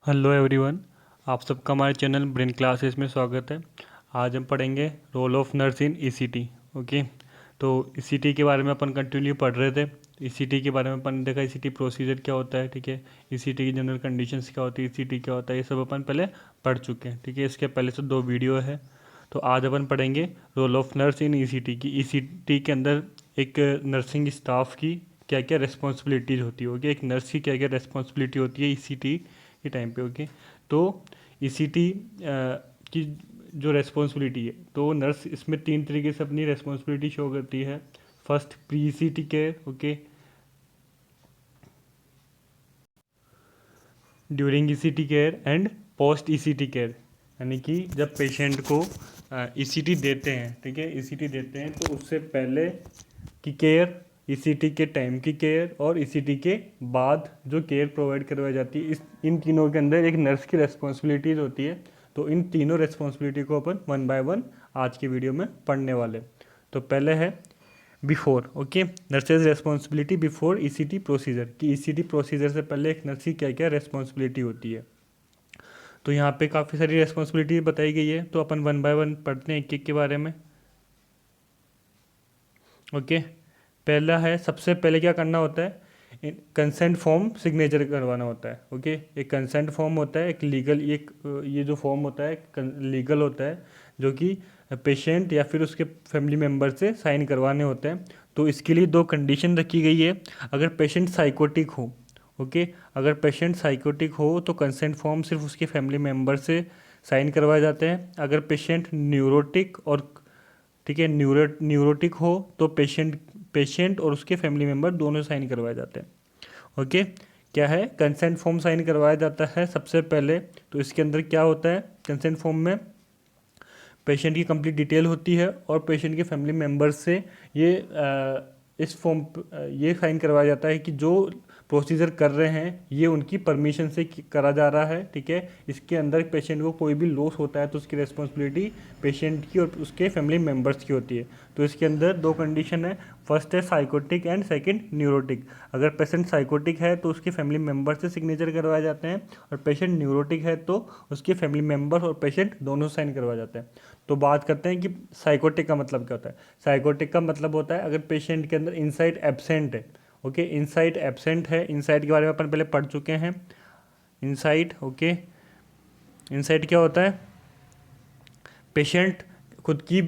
Hello everyone, आप सबका हमारे चैनल ब्रेन क्लासेस में स्वागत है। आज हम पढ़ेंगे role of nurse in ECT. Okay, तो ईसीटी के बारे में अपन कंटिन्यू पढ़ रहे थे। ईसीटी के बारे में अपन ने देखा ईसीटी प्रोसीजर क्या होता है, ठीक है, ईसीटी की जनरल कंडीशंस क्या होती है, ईसीटी क्या होता है, ये सब अपन पहले पढ़ चुके हैं, ठीक है। इसके पहले से 2 वीडियो है। तो आज अपन पढ़ेंगे role of nurse in ECT की। ईसीटी के अंदर एक नर्सिंग स्टाफ की क्या क्या रिस्पॉन्सिबिलिटीज़ होती है, ओके, एक नर्स की क्या क्या रिस्पॉन्सिबिलिटी होती है ईसीटी के टाइम पे, ओके। तो ईसीटी की जो रेस्पॉन्सिबिलिटी है, तो नर्स इसमें 3 तरीके से अपनी रेस्पॉन्सिबिलिटी शो करती है। First, pre ECT care, okay, during ECT care and post ECT care. यानी कि जब पेशेंट को ईसीटी देते हैं, ठीक है, ईसीटी देते हैं तो उससे पहले की केयर, ईसीटी के टाइम की केयर और ईसीटी के बाद जो केयर प्रोवाइड करवाई जाती है, इस इन तीनों के अंदर एक नर्स की रेस्पॉन्सिबिलिटीज़ होती है। तो इन तीनों रेस्पॉन्सिबिलिटी को अपन 1 बाय 1 आज की वीडियो में पढ़ने वाले। तो पहले है before, okay, nurses responsibility before ECT procedure, कि ईसीटी प्रोसीजर से पहले एक नर्स की क्या क्या रेस्पॉन्सिबिलिटी होती है। तो यहाँ पे काफ़ी सारी रेस्पॉन्सिबिलिटी बताई गई है, तो अपन 1 बाय 1 पढ़ते हैं एक एक के बारे में। ओके, पहला है, सबसे पहले क्या करना होता है, कंसेंट फॉर्म सिग्नेचर करवाना होता है। ओके, एक कंसेंट फॉर्म होता है, एक लीगल, ये जो फॉर्म होता है लीगल होता है, जो कि पेशेंट या फिर उसके फैमिली मेम्बर से साइन करवाने होते हैं। तो इसके लिए 2 कंडीशन रखी गई है। अगर पेशेंट साइकोटिक हो, ओके, अगर पेशेंट साइकोटिक हो तो कंसेंट फॉर्म सिर्फ उसके फैमिली मेम्बर से साइन करवाए जाते हैं। अगर पेशेंट न्यूरोटिक और, ठीक है, न्यूरोटिक हो तो पेशेंट और उसके फैमिली मेम्बर दोनों साइन करवाए जाते हैं। ओके, क्या है, कंसेंट फॉर्म साइन करवाया जाता है सबसे पहले। तो इसके अंदर क्या होता है, कंसेंट फॉर्म में पेशेंट की कंप्लीट डिटेल होती है और पेशेंट के फैमिली मेम्बर्स से इस फॉर्म ये साइन करवाया जाता है कि जो प्रोसीजर कर रहे हैं ये उनकी परमिशन से करा जा रहा है, ठीक है। इसके अंदर पेशेंट को कोई भी लॉस होता है तो उसकी रिस्पॉन्सिबिलिटी पेशेंट की और उसके फैमिली मेम्बर्स की होती है। तो इसके अंदर 2 कंडीशन है, फर्स्ट है साइकोटिक एंड सेकंड न्यूरोटिक। अगर पेशेंट साइकोटिक है तो उसके फैमिली मेम्बर से सिग्नेचर करवाए जाते हैं, और पेशेंट न्यूरोटिक है तो उसके फैमिली मेम्बर और पेशेंट दोनों साइन करवाए जाते हैं। तो बात करते हैं कि साइकोटिक का मतलब क्या होता है। साइकोटिक का मतलब होता है अगर पेशेंट के अंदर इनसाइट एब्सेंट है, ओके, इनसाइट एब्सेंट है। इनसाइट के बारे में अपन पहले पढ़ चुके हैं। इनसाइट, ओके, इनसाइट क्या होता है, पेशेंट खुद की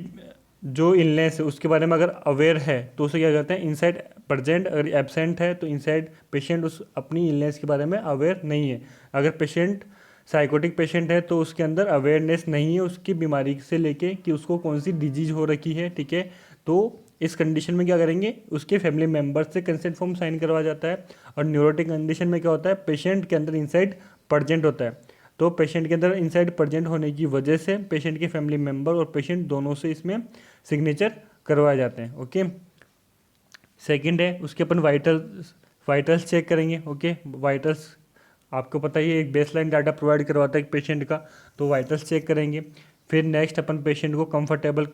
जो इलनेस है उसके बारे में अगर अवेयर है तो उसे क्या कहते हैं, इनसाइट प्रेजेंट। अगर एब्सेंट है तो इनसाइड पेशेंट उस अपनी इलनेस के बारे में अवेयर नहीं है। अगर पेशेंट साइकोटिक पेशेंट है तो उसके अंदर अवेयरनेस नहीं है उसकी बीमारी से लेके कि उसको कौन सी डिजीज हो रखी है, ठीक है। तो इस कंडीशन में क्या करेंगे, उसके फैमिली मेम्बर्स से कंसेंट फॉर्म साइन करवा जाता है। और न्यूरोटिक कंडीशन में क्या होता है, पेशेंट के अंदर इनसाइड प्रेजेंट होता है। तो पेशेंट के अंदर इनसाइड प्रेजेंट होने की वजह से पेशेंट के फैमिली मेम्बर और पेशेंट दोनों से इसमें सिग्नेचर करवाए जाते हैं। ओके, सेकंड है उसके अपन वाइटल्स चेक करेंगे। ओके, वाइटल्स आपको पता ही है, एक बेसलाइन डाटा प्रोवाइड करवाता है एक पेशेंट का, तो वाइटल्स चेक करेंगे। फिर नेक्स्ट अपन पेशेंट को कंफर्टेबल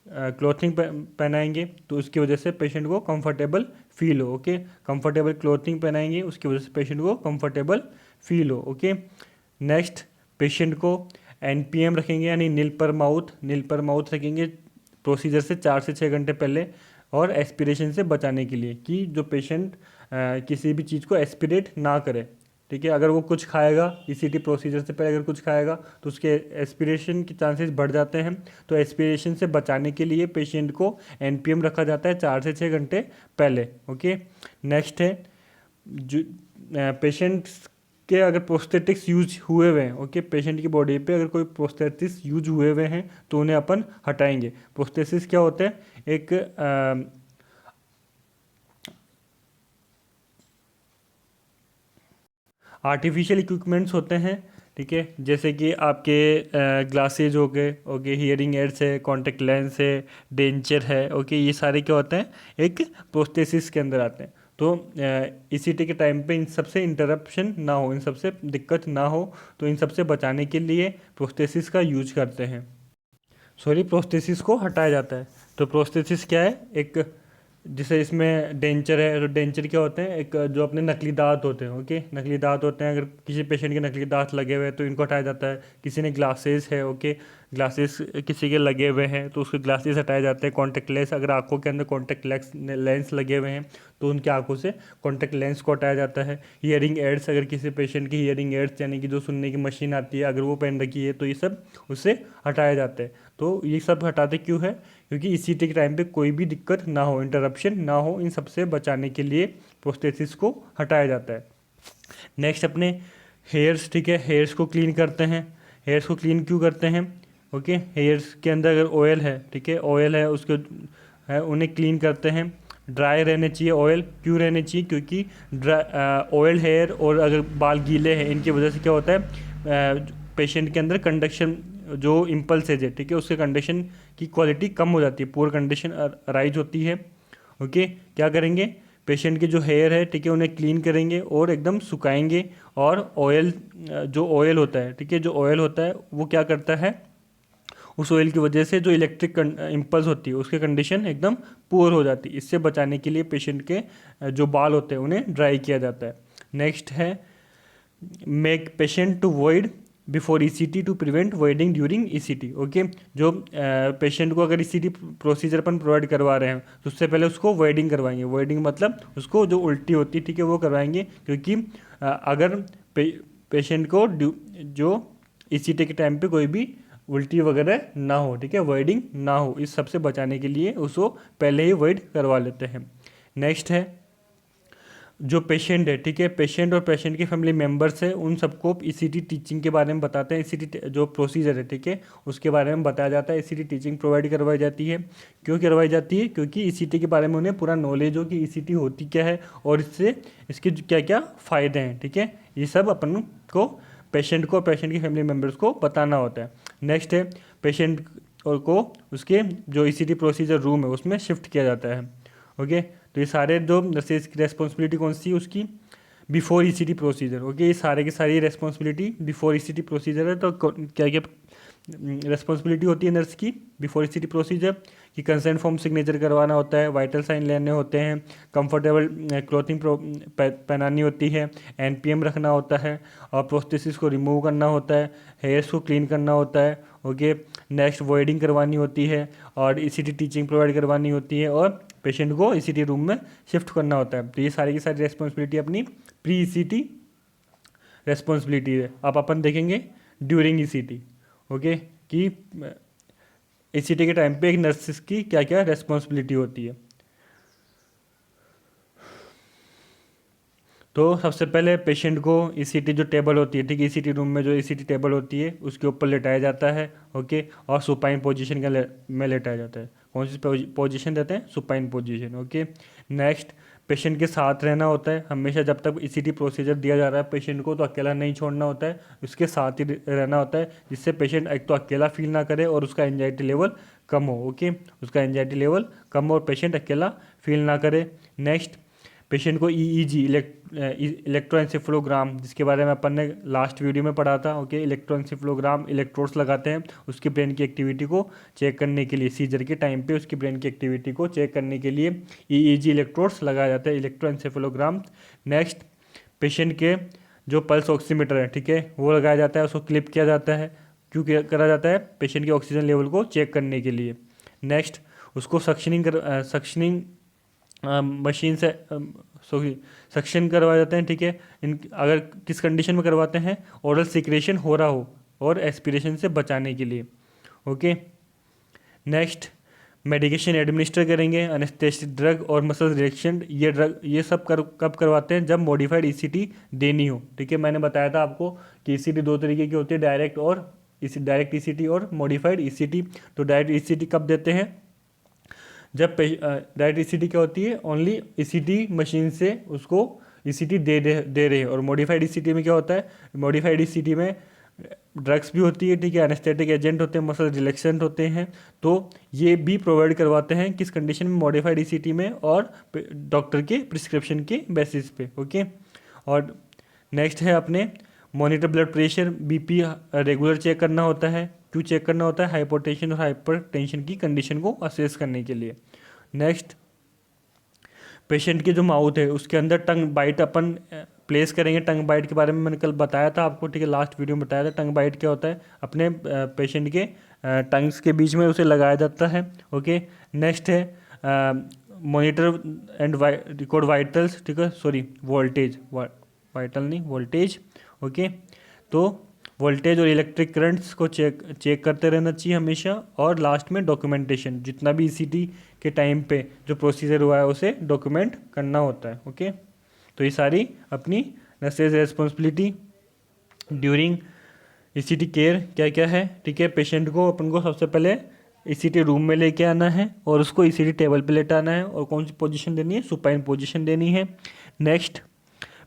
क्लोथिंग पहनाएंगे, तो उसकी वजह से पेशेंट को कंफर्टेबल फील हो। ओके, कंफर्टेबल क्लोथिंग पहनाएंगे उसकी वजह से पेशेंट को कंफर्टेबल फील हो। ओके, नेक्स्ट पेशेंट को एनपीएम रखेंगे, यानी नील पर माउथ रखेंगे प्रोसीजर से 4 से 6 घंटे पहले, और एस्पिरेशन से बचाने के लिए कि जो पेशेंट किसी भी चीज़ को एस्पिरेट ना करे, ठीक है। अगर वो कुछ खाएगा ईसीटी प्रोसीजर से पहले, अगर कुछ खाएगा तो उसके एस्पिरेशन के चांसेस बढ़ जाते हैं। तो एस्पिरेशन से बचाने के लिए पेशेंट को एनपीएम रखा जाता है 4 से 6 घंटे पहले। ओके, नेक्स्ट है जो पेशेंट्स के अगर प्रोस्थेटिक्स यूज हुए हुए हैं, ओके, पेशेंट की बॉडी पे अगर कोई प्रोस्थेटिक्स यूज हुए हुए हैं तो उन्हें अपन हटाएंगे। प्रोस्थेसिस क्या होता है, एक आर्टिफिशियल इक्विपमेंट्स होते हैं, ठीक है, जैसे कि आपके ग्लासेज हो गए, ओके, हियरिंग एड्स है, कॉन्टेक्ट लेंस है, डेंचर है, ओके, ये सारे क्या होते हैं, एक प्रोस्थेसिस के अंदर आते हैं। तो ईसीटी के टाइम पे इन सबसे इंटरप्शन ना हो, इन सबसे दिक्कत ना हो, तो इन सबसे बचाने के लिए प्रोस्थेसिस का यूज करते हैं, सॉरी, प्रोस्थेसिस को हटाया जाता है। तो प्रोस्थेसिस क्या है, एक जैसे इसमें डेंचर है, तो डेंचर क्या होते हैं, एक जो अपने नकली दांत होते हैं, ओके, नकली दांत होते हैं, अगर किसी पेशेंट के नकली दांत लगे हुए हैं तो इनको हटाया जाता है। किसी ने ग्लासेस है, ओके, ग्लासेस किसी के लगे हुए हैं तो उसके ग्लासेस हटाए जाते हैं। कॉन्टेक्ट लेंस, अगर आंखों के अंदर कॉन्टेक्ट लेंस लगे हुए हैं तो उनकी आंखों से कॉन्टेक्ट लेंस को हटाया जाता है। हियरिंग एड्स, अगर किसी पेशेंट की हियरिंग एड्स यानी कि जो सुनने की मशीन आती है अगर वो पहन रखी है तो ये सब उससे हटाया जाता है। तो ये सब हटाते क्यों है, क्योंकि ईसीटी के टाइम पे कोई भी दिक्कत ना हो, इंटरप्शन ना हो, इन सबसे बचाने के लिए प्रोस्थेसिस को हटाया जाता है। नेक्स्ट अपने हेयर्स, ठीक है, हेयर्स को क्लीन करते हैं। हेयर्स को क्लीन क्यों करते हैं, ओके, हेयर्स के अंदर अगर ऑयल है, ठीक है, ऑयल है उसके है उन्हें क्लीन करते हैं। ड्राई रहने चाहिए ऑयल, क्यों रहने चाहिए, क्योंकि ऑयल हेयर और अगर बाल गीले हैं इनकी वजह से क्या होता है, पेशेंट के अंदर कंडक्शन जो इम्पल्सेज है, ठीक है, उसके कंडीशन की क्वालिटी कम हो जाती है, पुअर कंडीशन राइज होती है। ओके, क्या करेंगे, पेशेंट के जो हेयर है, ठीक है, उन्हें क्लीन करेंगे और एकदम सुखाएंगे। और ऑयल, जो ऑयल होता है, ठीक है, जो ऑयल होता है वो क्या करता है, उस ऑयल की वजह से जो इलेक्ट्रिक इम्पल्स होती है उसकी कंडीशन एकदम पुअर हो जाती है। इससे बचाने के लिए पेशेंट के जो बाल होते हैं उन्हें ड्राई किया जाता है। नेक्स्ट है make patient to void before ECT to prevent voiding during ECT. Okay, जो पेशेंट को अगर ईसीटी प्रोसीजर अपन प्रोवाइड करवा रहे हैं तो उससे पहले उसको वॉइडिंग करवाएंगे। वॉइडिंग मतलब उसको जो उल्टी होती है, ठीक है, वो करवाएंगे, क्योंकि अगर पेशेंट को जो ईसीटी के टाइम पे कोई भी उल्टी वगैरह ना हो, ठीक है, वॉइडिंग ना हो, इस सबसे बचाने के लिए उसको पहले ही वॉइड करवा लेते हैं। नेक्स्ट है जो पेशेंट है, ठीक है, पेशेंट और पेशेंट के फैमिली मेम्बर्स है उन सबको ईसीटी टीचिंग के बारे में बताते हैं। ईसीटी जो प्रोसीजर है, ठीक है, उसके बारे में बताया जाता है। ईसीटी टीचिंग प्रोवाइड करवाई जाती है। क्यों करवाई जाती है, क्योंकि ईसीटी के बारे में उन्हें पूरा नॉलेज हो कि ईसीटी होती क्या है और इससे इसके क्या क्या फ़ायदे हैं, ठीक है, ये सब अपन को पेशेंट को, पेशेंट के फैमिली मेम्बर्स को बताना होता है। नेक्स्ट है पेशेंट और को उसके जो ईसीटी प्रोसीजर रूम है उसमें शिफ्ट किया जाता है। ओके, तो ये सारे जो नर्सेज की रेस्पॉन्सिबिलिटी कौन सी है उसकी, बिफोर ईसीटी प्रोसीजर। ओके, ये सारे की सारी रेस्पॉन्सिबिलिटी बिफोर ईसीटी प्रोसीजर है। तो क्या क्या रेस्पॉन्सिबिलिटी होती है नर्स की बिफोर ईसीटी प्रोसीजर, कि कंसेंट फॉर्म सिग्नेचर करवाना होता है, वाइटल साइन लेने होते हैं, कंफर्टेबल क्लोथिंग पहनानी होती है, एनपीएम रखना होता है और प्रोस्थेसिस को रिमूव करना होता है, हेयर्स को क्लीन करना होता है। ओके, नेक्स्ट वॉइडिंग करवानी होती है और ईसीटी टीचिंग प्रोवाइड करवानी होती है और पेशेंट को ईसीटी रूम में शिफ्ट करना होता है। तो ये सारी की सारी रेस्पॉन्सिबिलिटी अपनी प्री ईसीटी रेस्पॉन्सिबिलिटी है। अब अपन देखेंगे ड्यूरिंग ईसीटी। ओके, कि ईसीटी के टाइम पे एक नर्सिस की क्या क्या रेस्पॉन्सिबिलिटी होती है। तो सबसे पहले पेशेंट को ईसीटी जो टेबल होती है, ठीक है, ईसीटी रूम में जो ईसीटी टेबल होती है उसके ऊपर लेटाया जाता है। ओके, और सुपाइन पोजीशन में लेटाया जाता है। कौन सी पोजीशन देते हैं, supine position. Okay, next patient के साथ रहना होता है हमेशा। जब तक ईसीटी प्रोसीजर दिया जा रहा है पेशेंट को तो अकेला नहीं छोड़ना होता है, उसके साथ ही रहना होता है, जिससे पेशेंट एक तो अकेला फील ना करे और उसका एंजाइटी लेवल कम हो। ओके, उसका एंजाइटी लेवल कम हो और पेशेंट अकेला फील ना करे। नेक्स्ट पेशेंट को ईईजी इलेक्ट्रोएंसेफेलोग्राम, जिसके बारे में अपन ने लास्ट वीडियो में पढ़ा था। ओके, इलेक्ट्रोएंसेफेलोग्राम इलेक्ट्रोड्स लगाते हैं उसके ब्रेन की एक्टिविटी को चेक करने के लिए। सीजर के टाइम पे उसकी ब्रेन की एक्टिविटी को चेक करने के लिए ईईजी इलेक्ट्रोड्स लगाया जाता है, इलेक्ट्रोएंसेफेलोग्राम। नेक्स्ट पेशेंट के जो पल्स ऑक्सीमीटर है, ठीक है, वो लगाया जाता है, उसको क्लिप किया जाता है। क्यों करा जाता है, पेशेंट के ऑक्सीजन लेवल को चेक करने के लिए। नेक्स्ट उसको सक्शनिंग मशीन से सक्शन करवाए जाते हैं, ठीक है। इन अगर किस कंडीशन में करवाते हैं, ओरल सिक्रेशन हो रहा हो और एस्पिरेशन से बचाने के लिए। ओके, नेक्स्ट मेडिकेशन एडमिनिस्टर करेंगे, एनेस्थेटिक ड्रग और मसल रिलेक्शन। ये सब कब करवाते हैं, जब मॉडिफाइड ईसीटी देनी हो, ठीक है। मैंने बताया था आपको कि ईसीटी दो तरीके की होती है, डायरेक्ट ईसीटी और मॉडिफाइड ईसीटी। तो डायरेक्ट ईसीटी कब देते हैं, जब डायरेक्ट ईसीटी क्या होती है, ओनली ईसीटी मशीन से उसको ईसीटी दे रहे हैं। और मॉडिफाइड ईसीटी में क्या होता है, मॉडिफाइड ईसीटी में ड्रग्स भी होती है, ठीक है, एनेस्थेटिक एजेंट होते हैं, मसल रिलैक्सेंट होते हैं। तो ये भी प्रोवाइड करवाते हैं किस कंडीशन में, मॉडिफाइड ईसीटी में और डॉक्टर के प्रिस्क्रिप्शन के बेसिस पे। ओके, और नेक्स्ट है अपने monitor blood pressure, BP regular check करना होता है। क्यों चेक करना होता है, हाइपोटेंशन और हाइपरटेंशन की कंडीशन को असेस करने के लिए। नेक्स्ट पेशेंट की जो माउथ है उसके अंदर टंग बाइट अपन प्लेस करेंगे। टंग बाइट के बारे में मैंने कल बताया था आपको, ठीक है, लास्ट वीडियो में बताया था। टंग बाइट क्या होता है, अपने पेशेंट के टंग्स के बीच में उसे लगाया जाता है। ओके, नेक्स्ट है मॉनिटर एंड रिकॉर्ड वाइटल्स, ठीक है, सॉरी वोल्टेज, वाइटल नहीं वोल्टेज। ओके, तो वोल्टेज और इलेक्ट्रिक करंट्स को चेक करते रहना चाहिए हमेशा। और लास्ट में डॉक्यूमेंटेशन, जितना भी ईसीटी के टाइम पे जो प्रोसीजर हुआ है उसे डॉक्यूमेंट करना होता है। ओके, तो ये सारी अपनी nurses responsibility during ECT care क्या क्या है, ठीक है। पेशेंट को अपन को सबसे पहले ईसीटी रूम में लेके आना है और उसको ईसीटी टेबल पे लेटाना है, और कौन सी पोजीशन देनी है, सुपाइन पोजीशन देनी है। नेक्स्ट,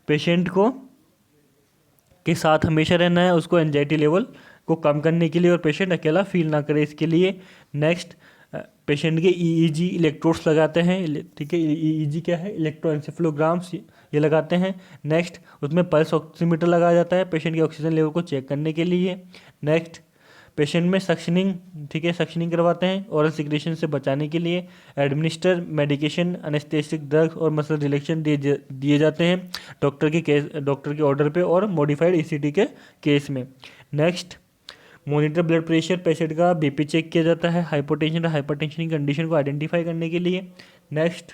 पेशेंट को के साथ हमेशा रहना है, उसको एंजाइटी लेवल को कम करने के लिए, और पेशेंट अकेला फील ना करे इसके लिए। नेक्स्ट, पेशेंट के ईईजी इलेक्ट्रोड्स लगाते हैं, ठीक है। ईईजी क्या है, इलेक्ट्रोएंसेफेलोग्राम्स, ये लगाते हैं। नेक्स्ट, उसमें पल्स ऑक्सीमीटर लगाया जाता है पेशेंट के ऑक्सीजन लेवल को चेक करने के लिए। नेक्स्ट, पेशेंट में सक्शनिंग, ठीक है, सक्शनिंग करवाते हैं ओरल सिक्रेशन से बचाने के लिए। एडमिनिस्टर मेडिकेशन, अनेस्थेटिक ड्रग्स और मसल रिलैक्सेशन दिए जाते हैं डॉक्टर के ऑर्डर पे और मॉडिफाइड ईसीटी के केस में। Next, monitor blood pressure, patient का बीपी चेक किया जाता है हाइपोटेंशन और हाइपरटेंशन की कंडीशन को आइडेंटिफाई करने के लिए। नेक्स्ट,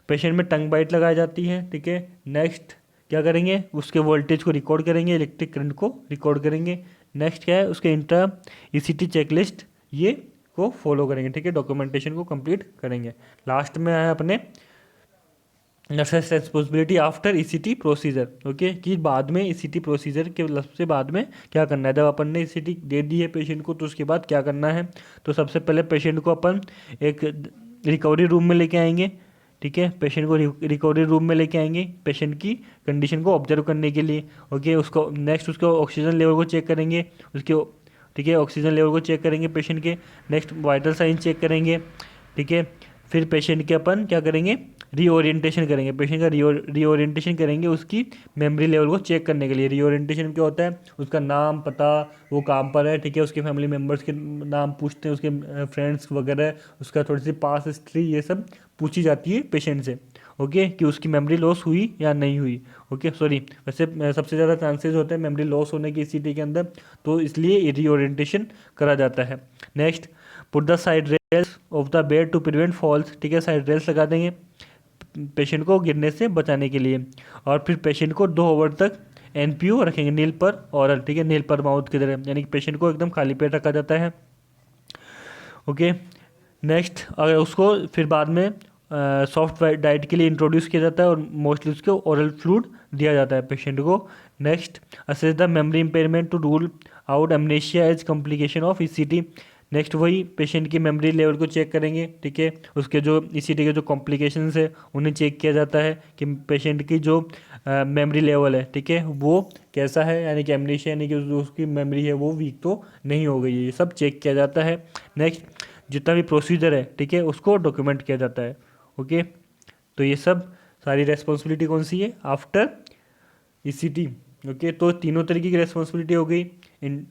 पेशेंट में टंग बाइट लगाई जाती है, ठीक है। नेक्स्ट, क्या करेंगे, उसके वोल्टेज को रिकॉर्ड करेंगे, इलेक्ट्रिक करंट को रिकॉर्ड करेंगे। नेक्स्ट क्या है, उसके इंट्रा ईसीटी चेकलिस्ट ये को फॉलो करेंगे, ठीक है, डॉक्यूमेंटेशन को कंप्लीट करेंगे। लास्ट में आया अपने nurses responsibility after ECT procedure. Okay, कि बाद में ईसीटी प्रोसीजर के सबसे बाद में क्या करना है। जब अपन ने ईसीटी दे दी है पेशेंट को तो उसके बाद क्या करना है। तो सबसे पहले पेशेंट को अपन एक रिकवरी रूम में लेके आएंगे, ठीक है। पेशेंट को रिकवरी रूम में लेके आएंगे पेशेंट की कंडीशन को ऑब्जर्व करने के लिए। ओके, उसको नेक्स्ट उसको ऑक्सीजन लेवल को चेक करेंगे, उसके, ठीक है, ऑक्सीजन लेवल को चेक करेंगे पेशेंट के। नेक्स्ट, वाइटल साइन चेक करेंगे, ठीक है। फिर पेशेंट के अपन क्या करेंगे, रीओरिएंटेशन करेंगे, पेशेंट का रीओरिएंटेशन करेंगे उसकी मेमोरी लेवल को चेक करने के लिए। रीओरिएंटेशन क्या होता है, उसका नाम पता, वो काम पर है, ठीक है, उसके फैमिली मेम्बर्स के नाम पूछते हैं, उसके फ्रेंड्स वगैरह, उसका थोड़ी सी पास हिस्ट्री, ये सब पूछी जाती है पेशेंट से। ओके, कि उसकी मेमोरी लॉस हुई या नहीं हुई। ओके, सॉरी, वैसे सबसे ज़्यादा चांसेस होते हैं मेमोरी लॉस होने की ईसीटी के अंदर, तो इसलिए रीओरिएंटेशन करा जाता है। Next, put the side rails of the bed to prevent falls, ठीक है, साइड रेल्स लगा देंगे पेशेंट को गिरने से बचाने के लिए। और फिर पेशेंट को 2 आवर तक एनपीओ रखेंगे, नील पर ऑरल, ठीक है, नील पर माउथ की तरह, यानी कि पेशेंट को एकदम खाली पेट रखा जाता है। ओके, नेक्स्ट, अगर उसको फिर बाद में सॉफ्ट डाइट के लिए इंट्रोड्यूस किया जाता है और मोस्टली उसको ओरल फ्लूइड दिया जाता है पेशेंट को। Next, assess the memory impairment to rule out amnesia as complication of ECT. Next, वही पेशेंट की मेमोरी लेवल को चेक करेंगे, ठीक है, उसके जो ईसीटी के जो कॉम्प्लिकेशंस है उन्हें चेक किया जाता है कि पेशेंट की जो मेमोरी लेवल है, ठीक है, वो कैसा है, यानी कि एमनेशिया, यानी कि जो उसकी मेमोरी है वो वीक तो नहीं हो गई है, ये सब चेक किया जाता है। नेक्स्ट, जितना भी प्रोसीजर है, ठीक है, उसको डॉक्यूमेंट किया जाता है। ओके, तो ये सब सारी रेस्पॉन्सिबिलिटी कौन सी है आफ्टर ईसीटी। ओके, तो तीनों तरीके की रेस्पॉन्सिबिलिटी हो गई, in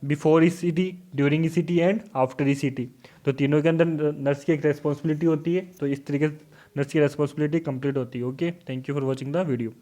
before ECT, during ECT and after ECT. तो तीनों के अंदर नर्स की एक रेस्पॉन्सिबिलिटी होती है, तो इस तरीके से नर्स की रेस्पॉन्सिबिलिटी कंप्लीट होती है। Okay, thank you for watching the video.